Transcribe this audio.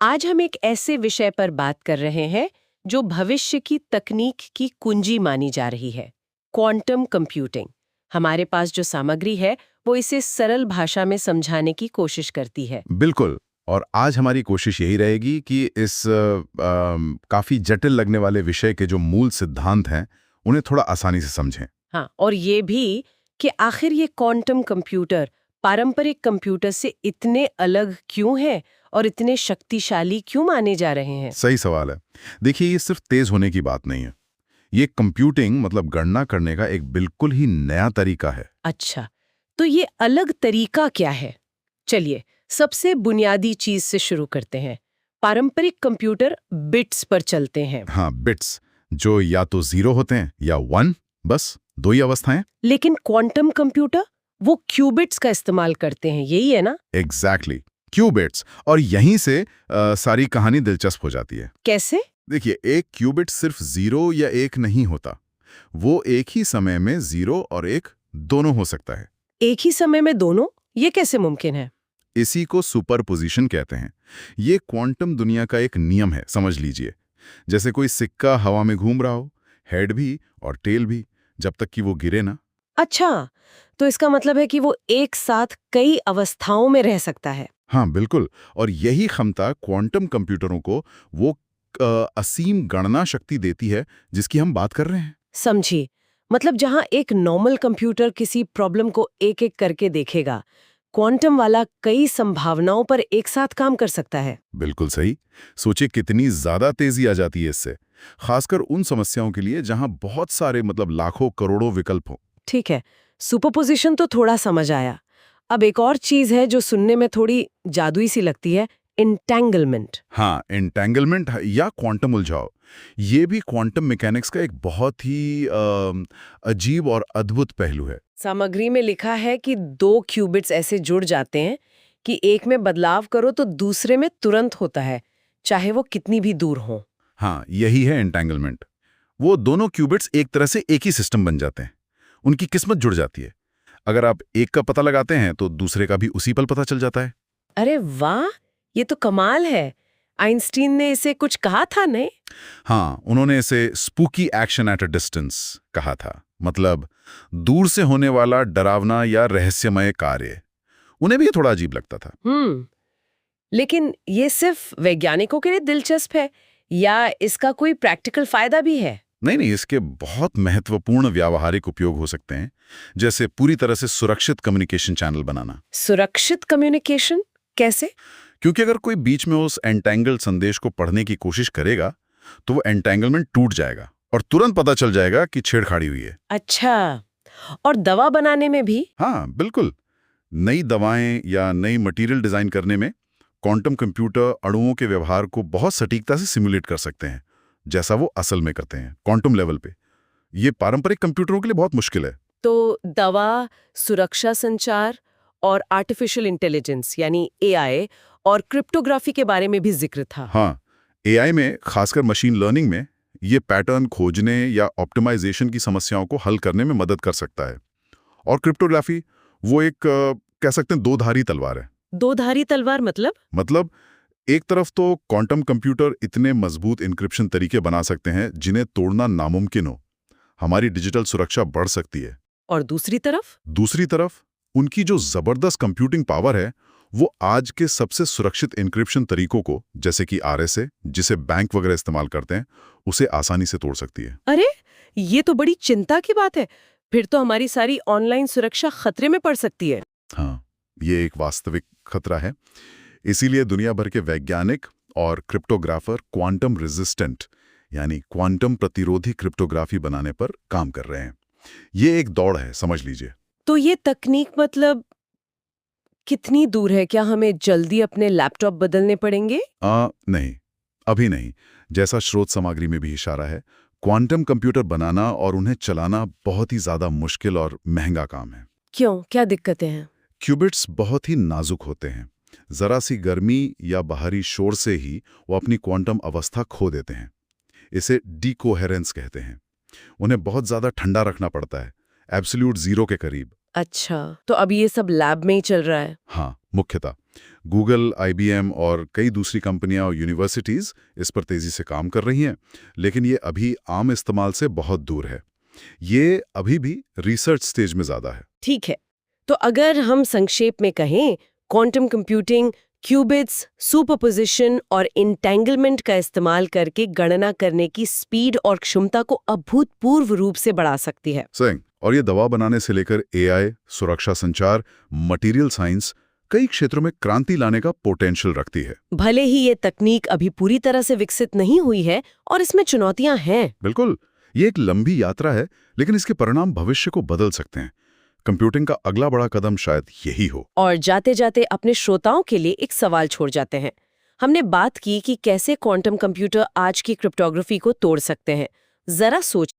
आज हम एक ऐसे विषय पर बात कर रहे हैं जो भविष्य की तकनीक की कुंजी मानी जा रही है, क्वांटम कंप्यूटिंग। हमारे पास जो सामग्री है वो इसे सरल भाषा में समझाने की कोशिश करती है। बिल्कुल। और आज हमारी कोशिश यही रहेगी कि इस काफ़ी जटिल लगने वाले विषय के जो मूल सिद्धांत हैं, उन्हें थोड़ा आसानी से समझें। हाँ, और ये भी कि आखिर ये क्वांटम कंप्यूटर पारंपरिक कंप्यूटर से इतने अलग क्यों है और इतने शक्तिशाली क्यों माने जा रहे हैं। सही सवाल है। देखिए, ये सिर्फ तेज़ होने की बात नहीं है। ये कंप्यूटिंग मतलब गणना करने का एक बिल्कुल ही नया तरीका है। अच्छा, तो ये अलग तरीका क्या है? चलिए, सबसे बुनियादी चीज से शुरू करते हैं। पारंपरिक कंप्यूटर बिट्स पर चलते हैं, हाँ, बिट्स, जो या तो 0 होते हैं या 1, बस 2 ही अवस्थाएं। लेकिन क्वांटम कंप्यूटर वो क्यूबिट्स का इस्तेमाल करते हैं, यही है ना? Exactly, qubits. और यहीं से सारी कहानी दिलचस्प हो जाती है। कैसे? देखिए, एक क्यूबिट सिर्फ 0 या 1 नहीं होता। वो एक ही समय में 0 और 1 दोनों हो सकता है। एक ही समय में दोनों? ये कैसे मुमकिन है? इसी को सुपरपोजिशन कहते हैं। ये क्वांटम दुनिया का एक नियम है, समझ लीजिए। जैसे कोई सिक्का हवा में घूम रहा हो, हेड भी और टेल भी, जब तक कि वो गिरे ना। अच्छा, तो इसका मतलब है कि वो एक साथ कई अवस्थाओं में रह सकता है। हाँ, बिल्कुल। और यही क्षमता क्वांटम कंप्यूटरों को वो असीम गणना शक्ति देती है जिसकी हम बात कर रहे हैं। समझी। मतलब जहां एक नॉर्मल कंप्यूटर किसी प्रॉब्लम को एक एक करके देखेगा, क्वांटम वाला कई संभावनाओं पर एक साथ काम कर सकता है। बिल्कुल सही। सोचिए कितनी ज्यादा तेजी आ जाती है इससे, खासकर उन समस्याओं के लिए जहां बहुत सारे मतलब लाखों करोड़ों विकल्प हों। ठीक है, सुपरपोजिशन तो थोड़ा समझ आया। अब एक और चीज है जो सुनने में थोड़ी जादुई सी लगती है, इंटेंगलमेंट। हाँ, एंटेंगलमेंट या क्वांटम उलझाव, ये भी क्वांटम मैकेनिक्स का एक बहुत ही अजीब और अद्भुत पहलू है। सामग्री में लिखा है कि दो क्यूबिट्स ऐसे जुड़ जाते हैं कि एक में बदलाव करो तो दूसरे में तुरंत होता है, चाहे वो कितनी भी दूर हो। हाँ, यही है एंटेंगलमेंट। वो दोनों क्यूबिट्स एक तरह से एक ही सिस्टम बन जाते हैं। उनकी किस्मत जुड़ जाती है। अगर आप एक का पता लगाते हैं तो दूसरे का भी उसी पल पता चल जाता है। अरे वाह, ये तो कमाल है। आइंस्टीन ने इसे कुछ कहा था, नहीं? हाँ, उन्होंने इसे spooky action at a distance कहा था। मतलब दूर से होने वाला डरावना या रहस्यमय कार्य। उन्हें भी ये थोड़ा अजीब लगता था। लेकिन ये सिर्फ वैज्ञानिकों के लिए दिलचस्प है या इसका कोई प्रैक्टिकल फायदा भी है? नहीं नहीं, इसके बहुत महत्वपूर्ण व्यावहारिक उपयोग हो सकते हैं। जैसे पूरी तरह से सुरक्षित कम्युनिकेशन चैनल बनाना। सुरक्षित कम्युनिकेशन कैसे? क्योंकि अगर कोई बीच में उस एंटेंगल्ड संदेश को पढ़ने की कोशिश करेगा तो वो एंटेंगलमेंट टूट जाएगा और तुरंत पता चल जाएगा कि छेड़खानी हुई है। अच्छा, और दवा बनाने में भी? हाँ, बिल्कुल। नई दवाएं या नई मटेरियल डिजाइन करने में क्वांटम कंप्यूटर अणुओं के व्यवहार को बहुत सटीकता से सिमुलेट कर सकते हैं, जैसा वो असल में करते हैं क्वांटम लेवल पे। ये पारंपरिक कंप्यूटरों के लिए बहुत मुश्किल है। तो दवा, सुरक्षा संचार और आर्टिफिशियल इंटेलिजेंस यानी एआई और क्रिप्टोग्राफी के बारे में भी जिक्र था। हाँ, एआई में, खासकर मशीन लर्निंग में, ये पैटर्न खोजने या ऑप्टिमाइजेशन की समस्याओं को हल करने में मदद कर सकता है। और क्रिप्टोग्राफी, वो एक कह सकते हैं दो-धारी तलवार है। दो धारी तलवार मतलब? मतलब एक तरफ तो क्वांटम कंप्यूटर इतने मजबूत इंक्रिप्शन तरीके बना सकते हैं जिन्हें तोड़ना नामुमकिन हो। हमारी डिजिटल सुरक्षा बढ़ सकती है। और दूसरी तरफ? दूसरी तरफ उनकी जो जबरदस्त कंप्यूटिंग पावर है, वो आज के सबसे सुरक्षित इंक्रिप्शन तरीकों को, जैसे कि आरएसए, जिसे बैंक वगैरह इस्तेमाल करते हैं, उसे आसानी से तोड़ सकती है। अरे, ये तो बड़ी चिंता की बात है। फिर तो हमारी सारी ऑनलाइन सुरक्षा खतरे में पड़ सकती है। हाँ, ये एक वास्तविक खतरा है। इसीलिए दुनिया भर के वैज्ञानिक और क्रिप्टोग्राफर क्वांटम रेजिस्टेंट यानी क्वांटम प्रतिरोधी क्रिप्टोग्राफी बनाने पर काम कर रहे हैं। ये एक दौड़ है, समझ लीजिए। तो ये तकनीक मतलब कितनी दूर है? क्या हमें जल्दी अपने लैपटॉप बदलने पड़ेंगे? नहीं, अभी नहीं। जैसा स्रोत सामग्री में भी इशारा है, क्वांटम कंप्यूटर बनाना और उन्हें चलाना बहुत ही ज्यादा मुश्किल और महंगा काम है। क्यों? क्या दिक्कतें हैं? क्यूबिट्स बहुत ही नाजुक होते हैं। जरा सी गर्मी या बाहरी शोर से ही वो अपनी क्वांटम अवस्था खो देते हैं। इसे डीकोहेरेंस कहते हैं। उन्हें बहुत ज्यादा ठंडा रखना पड़ता है, एब्सोल्यूट जीरो के करीब। अच्छा, तो अब ये सब लैब में ही चल रहा है। हाँ, मुख्यतः गूगल, IBM और कई दूसरी कंपनियां और यूनिवर्सिटीज इस पर तेजी से काम कर रही हैं, लेकिन ये अभी आम इस्तेमाल से बहुत दूर है। ये अभी भी रिसर्च स्टेज में ज्यादा है। ठीक है, तो अगर हम संक्षेप में कहें, क्वांटम कंप्यूटिंग क्यूबिट्स, सुपरपोजिशन और इंटेंगलमेंट का इस्तेमाल करके गणना करने की स्पीड और क्षमता को अभूतपूर्व रूप से बढ़ा सकती है। सही। और ये दवा बनाने से लेकर AI, सुरक्षा संचार, मटेरियल साइंस, कई क्षेत्रों में क्रांति लाने का पोटेंशियल रखती है। भले ही ये तकनीक अभी पूरी तरह से विकसित नहीं हुई है और इसमें चुनौतियां हैं। बिल्कुल, ये एक लंबी यात्रा है, लेकिन इसके परिणाम भविष्य को बदल सकते हैं। कंप्यूटिंग का अगला बड़ा कदम शायद यही हो। और जाते जाते अपने श्रोताओं के लिए एक सवाल छोड़ जाते हैं। हमने बात की कि कैसे क्वांटम कंप्यूटर आज की क्रिप्टोग्राफी को तोड़ सकते हैं। जरा सोच